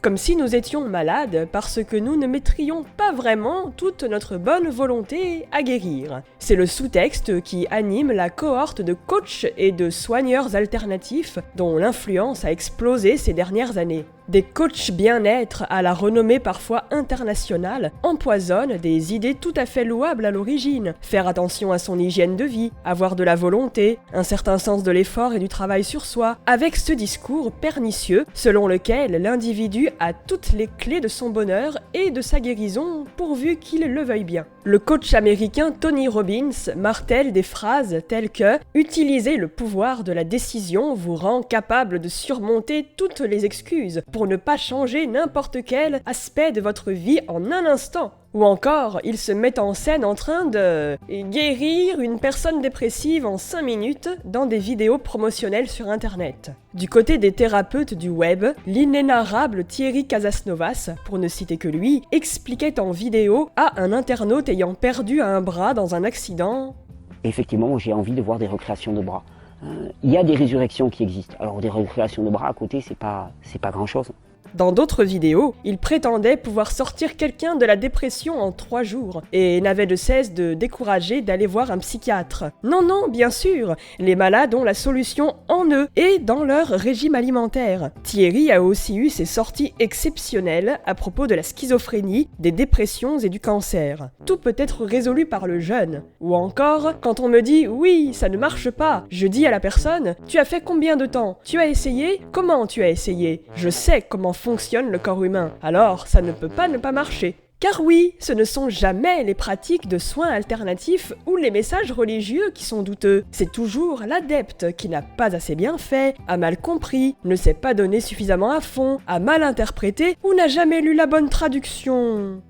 comme si nous étions malades parce que nous ne mettrions pas vraiment toute notre bonne volonté à guérir. C'est le sous-texte qui anime la cohorte de coachs et de soigneurs alternatifs dont l'influence a explosé ces dernières années. Des coachs bien-être à la renommée parfois internationale empoisonnent des idées tout à fait louables à l'origine. Faire attention à son hygiène de vie, avoir de la volonté, un certain sens de l'effort et du travail sur soi, avec ce discours pernicieux selon lequel l'individu a toutes les clés de son bonheur et de sa guérison pourvu qu'il le veuille bien. Le coach américain Tony Robbins martèle des phrases telles que « Utiliser le pouvoir de la décision vous rend capable de surmonter toutes les excuses pour ne pas changer n'importe quel aspect de votre vie en un instant ». Ou encore, il se met en scène en train de guérir une personne dépressive en 5 minutes dans des vidéos promotionnelles sur internet. Du côté des thérapeutes du web, l'inénarrable Thierry Casasnovas, pour ne citer que lui, expliquait en vidéo à un internaute ayant perdu un bras dans un accident. Effectivement, j'ai envie de voir des recréations de bras. Il y a des résurrections qui existent. Alors des recréations de bras à côté, c'est pas grand-chose. Dans d'autres vidéos, il prétendait pouvoir sortir quelqu'un de la dépression en 3 jours et n'avait de cesse de décourager d'aller voir un psychiatre. Non, bien sûr, les malades ont la solution en eux et dans leur régime alimentaire. Thierry a aussi eu ses sorties exceptionnelles à propos de la schizophrénie, des dépressions et du cancer. Tout peut être résolu par le jeûne. Ou encore, quand on me dit « oui, ça ne marche pas », je dis à la personne « tu as fait combien de temps ? Tu as essayé ? Comment tu as essayé ? Je sais comment fonctionne le corps humain, alors ça ne peut pas ne pas marcher. Car oui, ce ne sont jamais les pratiques de soins alternatifs ou les messages religieux qui sont douteux. C'est toujours l'adepte qui n'a pas assez bien fait, a mal compris, ne s'est pas donné suffisamment à fond, a mal interprété ou n'a jamais lu la bonne traduction.